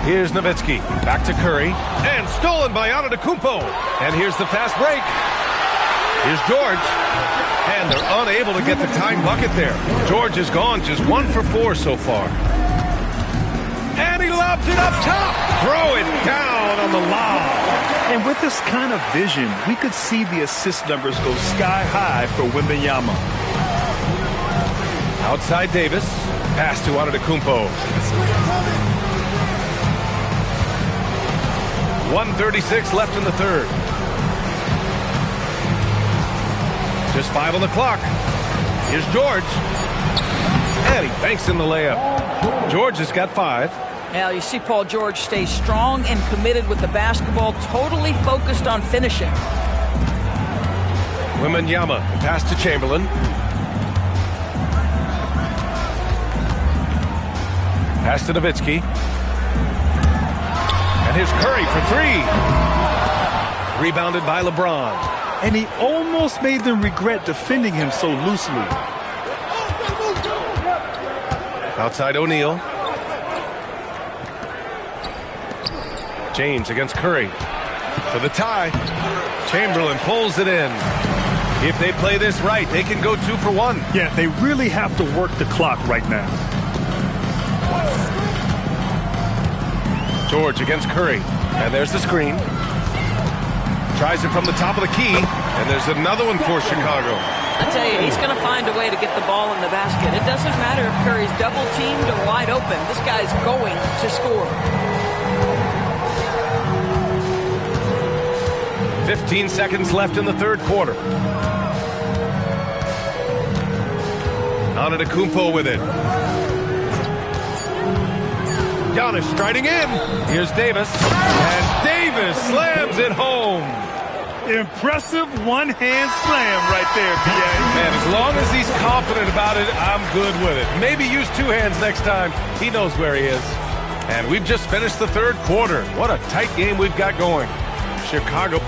Here's Nowitzki. Back to Curry. And stolen by Antetokounmpo. And here's the fast break. Here's George. And they're unable to get the tying bucket there. George is gone, just 1 for 4 so far. And he lobs it up top. Throw it down on the lob. And with this kind of vision, we could see the assist numbers go sky high for Wembanyama. Outside Davis. Pass to Antetokounmpo. 1:36 left in the third. Just 5 on the clock. Here's George. And he banks in the layup. George has got 5. Now you see Paul George stay strong and committed with the basketball, totally focused on finishing. Wembanyama, pass to Chamberlain. Pass to Nowitzki. And here's Curry for 3. Rebounded by LeBron. And he almost made them regret defending him so loosely. Outside O'Neal. James against Curry. For the tie. Chamberlain pulls it in. If they play this right, they can go 2 for 1. Yeah, they really have to work the clock right now. George against Curry. And there's the screen. Tries it from the top of the key. And there's another one for Chicago. I tell you, he's going to find a way to get the ball in the basket. It doesn't matter if Curry's double-teamed or wide open. This guy's going to score. 15 seconds left in the third quarter. Antetokounmpo with it. Giannis striding in. Here's Davis. And Davis slams it home. Impressive one-hand slam right there, B.A. Man, as long as he's confident about it, I'm good with it. Maybe use 2 hands next time. He knows where he is. And we've just finished the third quarter. What a tight game we've got going. Chicago.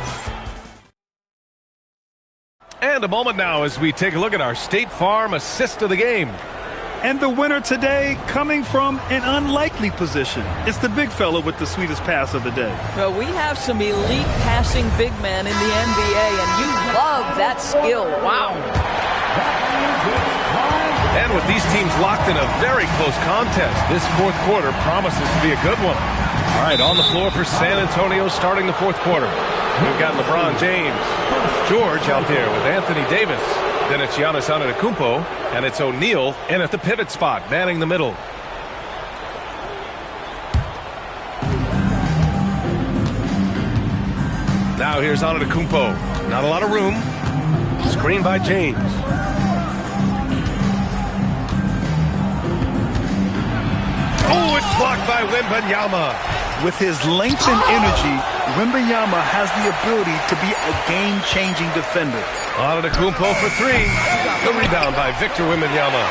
And a moment now as we take a look at our State Farm assist of the game. And the winner today coming from an unlikely position. It's the big fella with the sweetest pass of the day. Well, we have some elite passing big men in the NBA, and you love that skill. Wow. And with these teams locked in a very close contest, this fourth quarter promises to be a good one. All right, on the floor for San Antonio starting the fourth quarter. We've got LeBron James, George out there with Anthony Davis. Then it's Giannis Antetokounmpo, and it's O'Neal in at the pivot spot, manning the middle. Now here's Antetokounmpo. Not a lot of room. Screen by James. Oh, it's blocked by Wembanyama. With his length and energy, Wembanyama has the ability to be a game-changing defender. Antetokounmpo for 3. The rebound by Victor Wembanyama.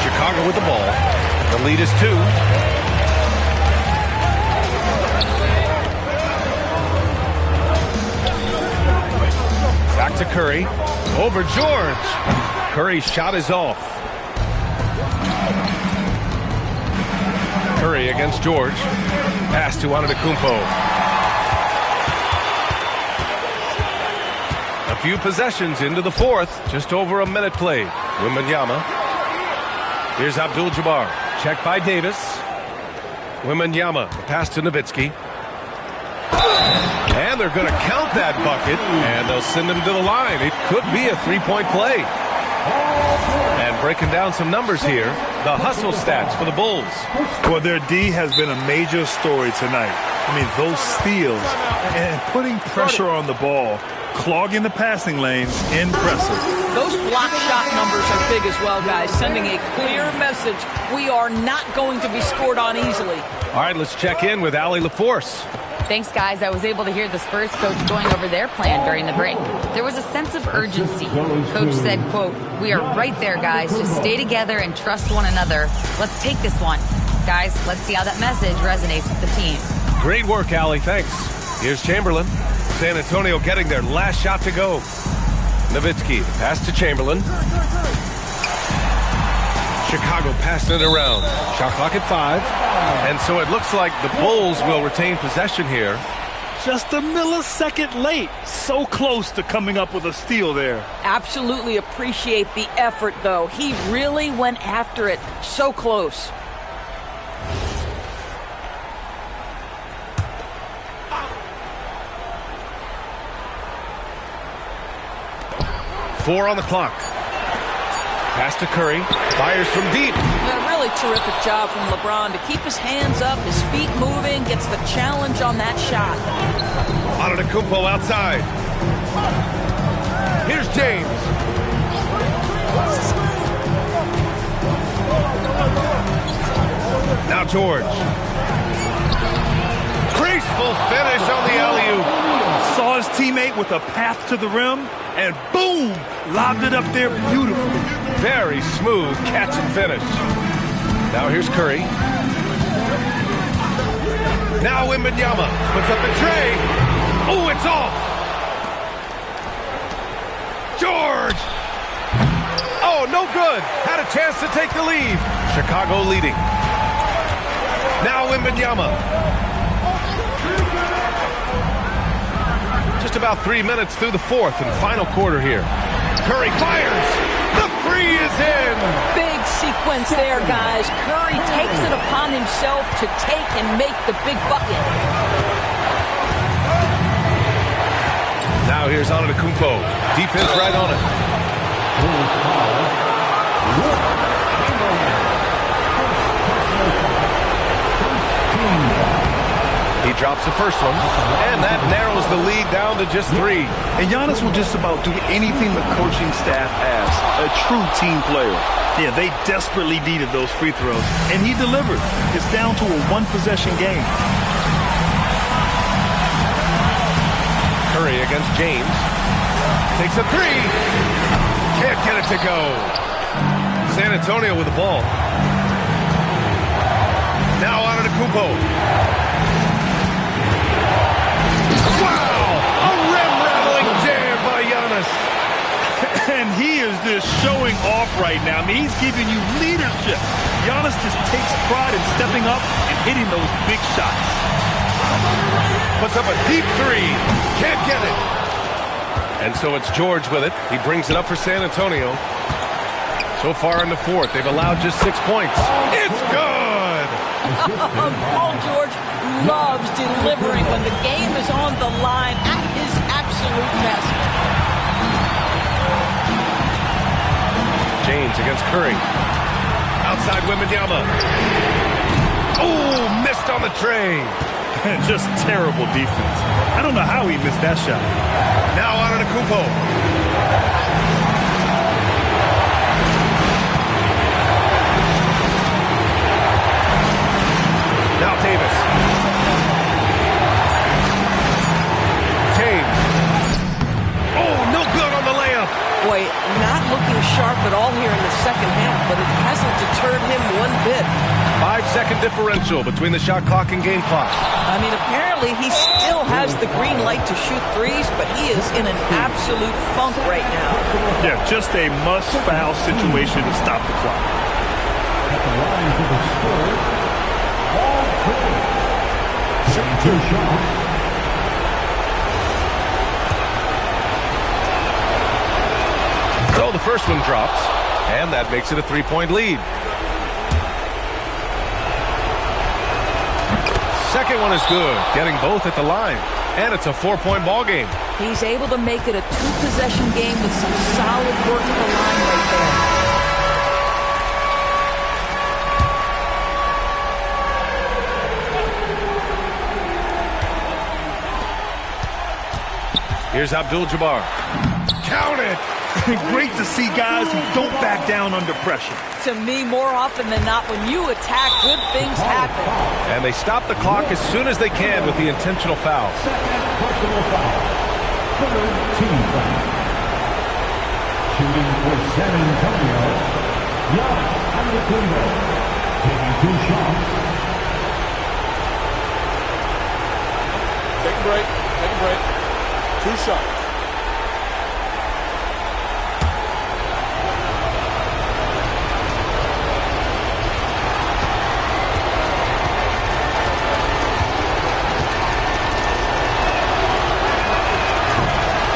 Chicago with the ball. The lead is 2. Back to Curry. Over George. Curry's shot is off. Curry against George. Pass to Antetokounmpo. A few possessions into the fourth. Just over a minute played. Wembanyama. Here's Abdul-Jabbar. Checked by Davis. Wembanyama. Pass to Nowitzki. And they're going to count that bucket. And they'll send him to the line. It could be a 3-point play. And breaking down some numbers here, the hustle stats for the Bulls. Well, their D has been a major story tonight. I mean, those steals and putting pressure on the ball clogging the passing lanes. Impressive. Those block shot numbers are big as well, guys, sending a clear message. We are not going to be scored on easily. All right, let's check in with Allie LaForce. Thanks, guys. I was able to hear the Spurs coach going over their plan during the break. There was a sense of urgency. Coach said, quote, "We are right there, guys. Just stay together and trust one another. Let's take this one." Guys, let's see how that message resonates with the team. Great work, Allie. Thanks. Here's Chamberlain. San Antonio getting their last shot to go. Nowitzki, pass to Chamberlain. Chicago passing it around. Shot clock at 5. And so it looks like the Bulls will retain possession here. Just a millisecond late. So close to coming up with a steal there. Absolutely appreciate the effort, though. He really went after it. So close. Four on the clock. Pass to Curry. Fires from deep. A really terrific job from LeBron to keep his hands up, his feet moving, gets the challenge on that shot. Antetokounmpo outside. Here's James. Now George. Graceful finish on the alley-oop. Saw his teammate with a path to the rim, and boom! Lobbed it up there beautifully. Very smooth catch and finish. Now here's Curry. Now Wembanyama puts up the tray. Oh, it's off. George. Oh, no good. Had a chance to take the lead. Chicago leading. Now Wembanyama. Just about 3 minutes through the fourth and final quarter here. Curry fires. The three is in. Big sequence there, guys. Curry takes it upon himself to take and make the big bucket. Now here's Antetokounmpo. Defense right on it. He drops the first one, and that narrows the lead down to just 3. And Giannis will just about do anything the coaching staff asks. A true team player. Yeah, they desperately needed those free throws, and he delivered. It's down to a one-possession game. Curry against James. Takes a 3. Can't get it to go. San Antonio with the ball. Now Antetokounmpo. And he is just showing off right now. I mean, he's giving you leadership. Giannis just takes pride in stepping up and hitting those big shots. Puts up a deep 3. Can't get it. And so it's George with it. He brings it up for San Antonio. So far in the fourth, they've allowed just 6 points. It's good! Paul George loves delivering when the game is on the line at his absolute best. James against Curry. Outside Wembanyama. Oh, missed on the tray. Just terrible defense. I don't know how he missed that shot. Now Antetokounmpo. Now Davis. James. Oh, no good on the layup. Boy, not looking sharp at all here in the second half, but it hasn't deterred him one bit. 5-second differential between the shot clock and game clock. I mean, apparently he still has the green light to shoot threes, but he is in an absolute funk right now. Yeah, just a must-foul situation to stop the clock. At the line for the Spurs, Paul Curry. 2 shots. So the first one drops, and that makes it a 3-point lead. Second one is good, getting both at the line. And it's a 4-point ball game. He's able to make it a 2-possession game with some solid work at the line right there. Here's Abdul-Jabbar. Count it! Great to see guys who don't back down under pressure. To me, more often than not, when you attack, good things happen. And they stop the clock as soon as they can with the intentional foul. Second personal foul. Third team foul. Shooting for San Antonio, Giannis Antetokounmpo. Taking 2 shots. Take a break. Take a break. 2 shots.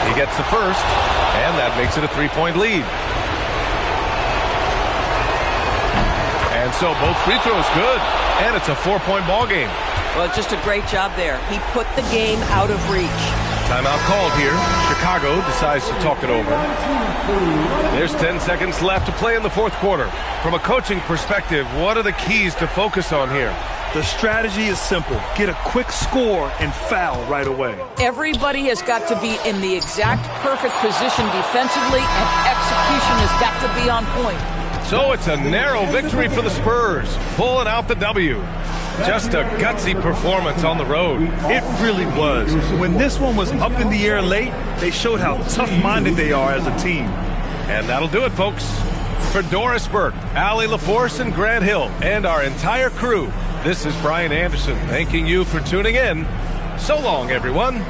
He gets the first, and that makes it a 3-point lead. And so both free throws good, and it's a 4-point ball game. Well, just a great job there. He put the game out of reach. Timeout called here. Chicago decides to talk it over. There's 10 seconds left to play in the fourth quarter. From a coaching perspective, what are the keys to focus on here? The strategy is simple. Get a quick score and foul right away. Everybody has got to be in the exact perfect position defensively, and execution has got to be on point. So it's a narrow victory for the Spurs, pulling out the W. Just a gutsy performance on the road. It really was. When this one was up in the air late, they showed how tough-minded they are as a team. And that'll do it, folks. For Doris Burke, Allie LaForce, and Grant Hill, and our entire crew, this is Brian Anderson thanking you for tuning in. So long, everyone.